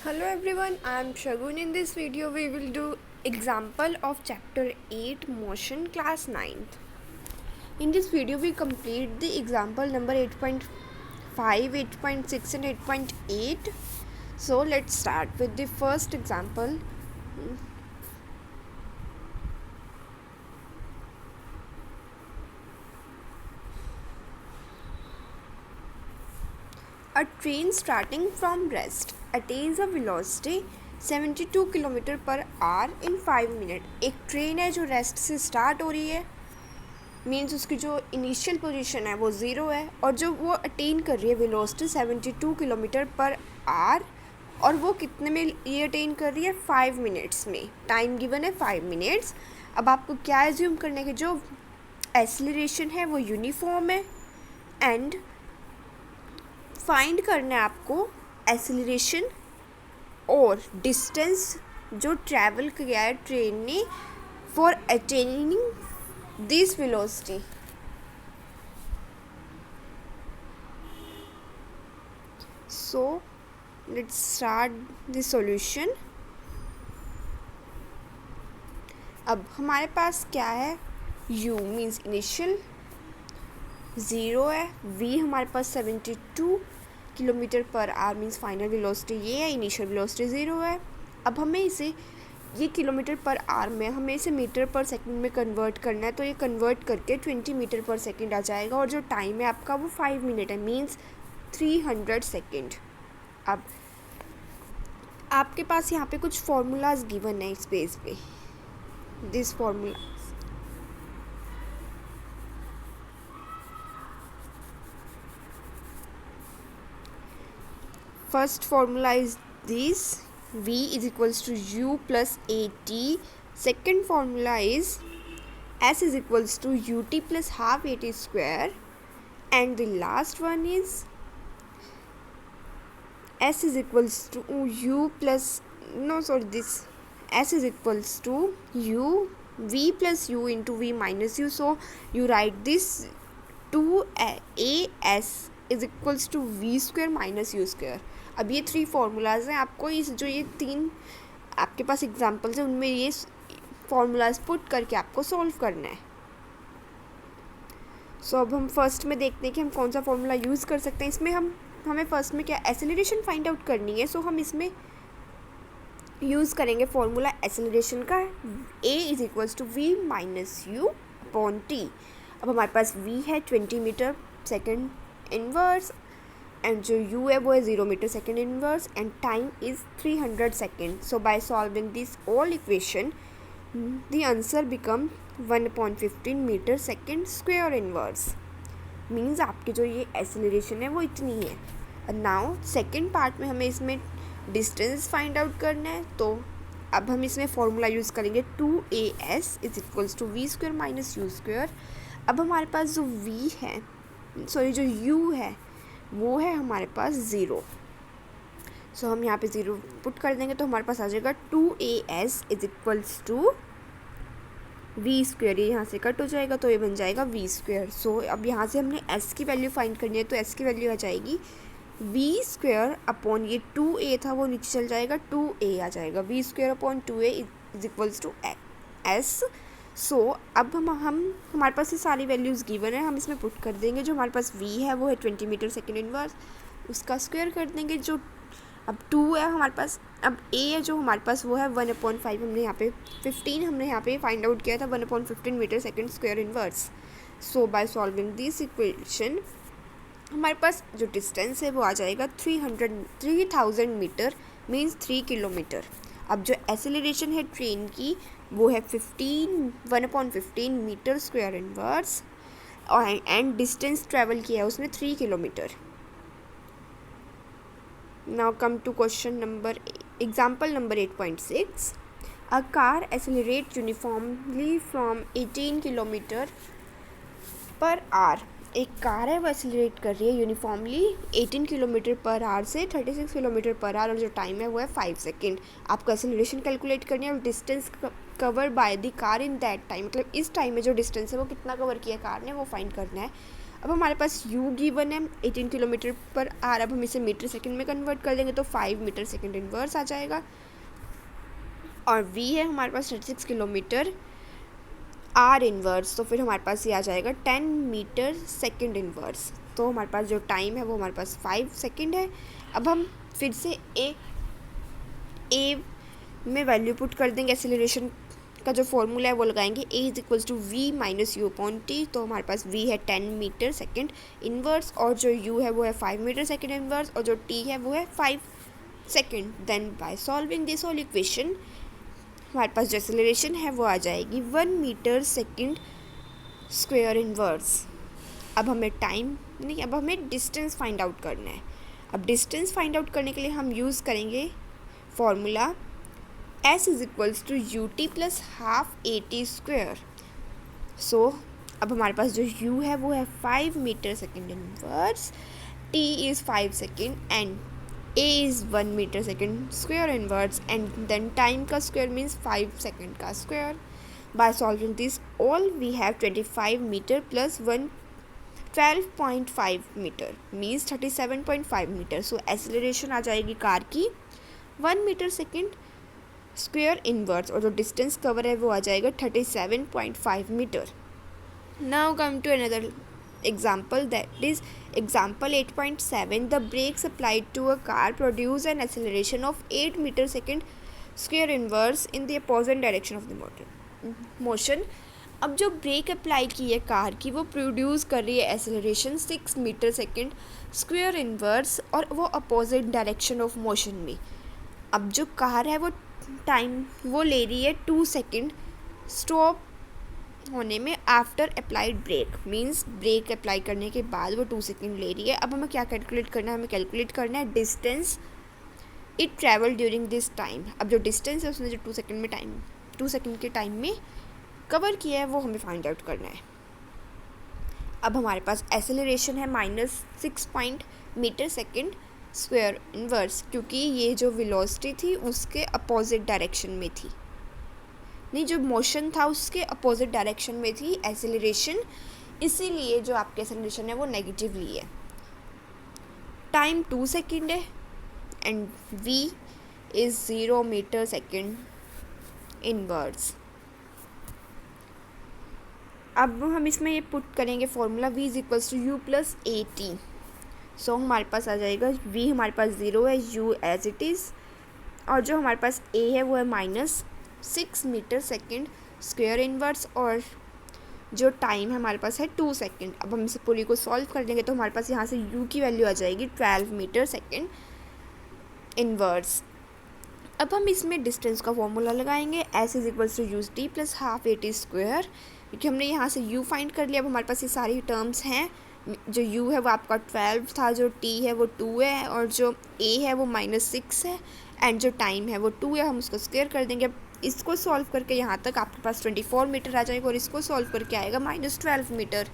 Hello everyone, I am Shagun. In this video, we will do example of chapter 8 motion class 9th. In this video, we complete the example number 8.5, 8.6 and 8.8. So let's start with the first example. A train starting from rest attains a velocity 72 kilometre per our in 5 minute. एक train है जो rest से start हो रही है, means उसकी जो initial position है वो ज़ीरो है, और जो वो अटेन कर रही है वेलोसिटी 72 किलोमीटर पर आवर, और वो कितने में ये अटेन कर रही है 5 मिनट्स में. टाइम गिवन है 5 मिनट्स. अब आपको क्या एज्यूम करने की, जो एक्सीलरेशन है वो यूनिफॉर्म है, एंड फाइंड करना है आपको एक्सीलरेशन और डिस्टेंस जो ट्रैवल किया है ट्रेन ने for attaining this velocity. So let's start the solution. अब हमारे पास क्या है, u मीन्स इनिशियल ज़ीरो है, v हमारे पास 72 kilometre per hour means final velocity ये है, इनिशियल वेलोसिटी ज़ीरो है. अब हमें इसे ये किलोमीटर पर आवर में हमें इसे मीटर पर सेकंड में कन्वर्ट करना है, तो ये कन्वर्ट करके 20 मीटर पर सेकंड आ जाएगा, और जो टाइम है आपका वो 5 मिनट है, मीन्स 300 सेकंड. अब आपके पास यहाँ पे कुछ फार्मूलाज गिवन है इस पेज पे. This formula first formula is this: v is equals to u plus at. Second formula is s is equals to ut plus half at square, and the last one is s is equals to u plus this s is equals to u v plus u into v minus u. So you write this 2as is equals to v square minus u square. अब ये 3 formulas हैं. आपको इस जो ये 3 आपके पास examples हैं उनमें ये फार्मूलाज पुट करके आपको सॉल्व करना है. सो अब हम फर्स्ट में देखते हैं कि हम कौन सा फार्मूला यूज़ कर सकते हैं. इसमें हमें फर्स्ट में क्या एक्सेलरेशन फाइंड आउट करनी है. सो हम इसमें यूज़ करेंगे फार्मूला एक्सेलरेशन का, a is equals to v minus u upon t. अब हमारे पास v है 20 मीटर सेकेंड इनवर्स, एंड जो u है वो है 0 metre second inverse, and time is 300 second. So by solving this all equation the answer become 1/15 metre second square inverse. Means आपकी जो ये एक्सेलरेशन है वो इतनी है. नाउ सेकेंड पार्ट में हमें इसमें डिस्टेंस फाइंड आउट करना है, तो अब हम इसमें फॉर्मूला यूज़ करेंगे 2as is equals to v square minus u square. अब हमारे पास जो v है, जो u है वो है हमारे पास ज़ीरो. सो हम यहाँ पे ज़ीरो पुट कर देंगे तो हमारे पास आ जाएगा 2as is equals to v square. ये यहाँ से कट हो जाएगा तो ये बन जाएगा वी स्क्वेयर. सो अब यहाँ से हमने s की वैल्यू फाइंड करनी है, तो s की वैल्यू आ जाएगी वी स्क्वेयर अपॉन ये 2a था वो नीचे चल जाएगा, 2a आ जाएगा. V square upon 2a is equals to s. So अब हम हमारे पास ये सारी वैल्यूज़ गिवन है, हम इसमें पुट कर देंगे. जो हमारे पास v है वो है 20 मीटर सेकेंड इनवर्स, उसका स्क्वायर कर देंगे. जो अब 2 है हमारे पास, अब a है जो हमारे पास वो है 1/5. हमने यहाँ पे 15 हमने यहाँ पे फाइंड आउट किया था 1/15 metre second square inverse. So by solving this equation हमारे पास जो डिस्टेंस है वो आ जाएगा 3000 मीटर मीन्स 3 किलोमीटर. अब जो एक्सेलरेशन है ट्रेन की वो है 1/15 मीटर स्क्वायर इनवर्स, और एंड डिस्टेंस ट्रेवल किया है उसने 3 kilometre. Now come to question number example number 8.6. A car accelerate uniformly from 18 kilometre per hour. एक कार है वो एक्सेलरेट कर रही है यूनिफॉर्मली 18 किलोमीटर पर आवर से 36 किलोमीटर पर आवर, और जो टाइम है वो है 5 सेकेंड. आपको एक्सेलरेशन कैलकुलेट करनी है और distance cover by the car in that time, मतलब इस टाइम में जो डिस्टेंस है वो कितना कवर किया कार ने वो फाइंड करना है. अब हमारे पास u गिवन है 18 किलोमीटर पर आर। अब हम इसे मीटर सेकंड में कन्वर्ट कर देंगे तो 5 मीटर सेकंड इनवर्स आ जाएगा। और v है हमारे पास 36 किलोमीटर आर इनवर्स, तो फिर हमारे पास ये आ जाएगा 10 मीटर सेकंड इनवर्स। तो हमारे पास जो टाइम है वो हमारे पास 5 सेकंड है। अब हम फिर से ए में वैल्यू पुट कर देंगे, एक्सेलरेशन का जो फॉर्मूला है वो लगाएंगे, a is equals to v minus u upon t. तो हमारे पास v है 10 मीटर सेकंड इनवर्स और जो u है वो है 5 मीटर सेकंड इनवर्स और जो t है वो है 5 second. Then by solving this whole equation हमारे पास जो एक्सेलरेशन है वो आ जाएगी 1 मीटर सेकंड स्क्वायर इनवर्स। अब हमें टाइम नहीं, अब हमें डिस्टेंस फाइंड आउट करना है। अब डिस्टेंस फाइंड आउट करने के लिए हम यूज़ करेंगे formula s is equals to U T plus half A T square. So अब हमारे पास जो u है वो है 5 metre second inverse, t is 5 second and a is 1 metre second square inverse and then time का square means 5 second का square. By solving this all we have 25 metre plus 1 12.5 metre means 37.5 metre. So acceleration आ जाएगी car की 1 metre second square inverse और जो distance cover है वो आ जाएगा 37.5 metre. Now come to another example, that is example 8.7. The brakes applied to a car produce an acceleration of 8 meter second square inverse in the opposite direction of the motion. अब जो break apply की है car की वो produce कर रही है acceleration 6 metre second square inverse और वो अपोजिट डायरेक्शन ऑफ मोशन में। अब जो कार है वो टाइम वो ले रही है 2 सेकेंड स्टॉप होने में after applied brake means brake apply करने के बाद वो 2 सेकेंड ले रही है। अब हमें क्या कैलकुलेट करना है, हमें कैलकुलेट करना है distance it travel during this time. अब जो डिस्टेंस है उसने जो 2 सेकेंड के टाइम में कवर किया है वो हमें फाइंड आउट करना है। अब हमारे पास एक्सेलरेशन है -6 मीटर सेकेंड स्क्वायर इनवर्स, क्योंकि ये जो वेलोसिटी थी उसके अपोजिट डायरेक्शन में थी, नहीं जो मोशन था उसके अपोजिट डायरेक्शन में थी एक्सेलरेशन, इसीलिए जो आपके एक्सेलरेशन है वो नेगेटिवली है। टाइम 2 सेकेंड है and v is 0 metre second inverse. अब हम इसमें ये पुट करेंगे formula v is equals to U plus A T. So हमारे पास आ जाएगा v हमारे पास 0 है, u एज इट इज़, और जो हमारे पास a है वो है -6 मीटर सेकेंड स्क्वायर इनवर्स और जो टाइम है हमारे पास है 2 सेकेंड। अब हम इसे पूरी को सॉल्व कर देंगे तो हमारे पास यहाँ से u की वैल्यू आ जाएगी 12 मीटर सेकेंड इनवर्स। अब हम इसमें डिस्टेंस का फॉर्मूला लगाएंगे, s is equals to U T plus half A t square, क्योंकि हमने यहाँ से u फाइंड कर लिया। अब हमारे पास ये सारी टर्म्स हैं, जो u है वो आपका 12 था, जो t है वो 2 है और जो a है वो -6 है एंड जो टाइम है वो 2 है। हम उसको स्क्वायर कर देंगे। अब इसको सॉल्व करके यहाँ तक आपके पास 24 मीटर आ जाएगा और इसको सॉल्व करके आएगा -12 मीटर।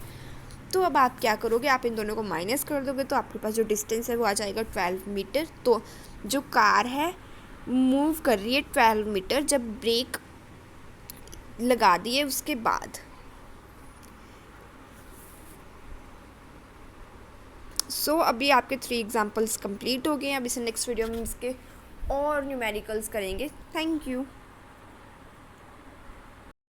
तो अब आप क्या करोगे, आप इन दोनों को माइनस कर दोगे तो आपके पास जो डिस्टेंस है वो आ जाएगा 12 मीटर। तो जो कार है मूव कर रही है 12 मीटर जब ब्रेक लगा दिए उसके बाद। सो अभी आपके 3 एग्जाम्पल्स कंप्लीट हो गए हैं। अब इसे नेक्स्ट वीडियो में इसके और न्यूमेरिकल्स करेंगे। Thank you.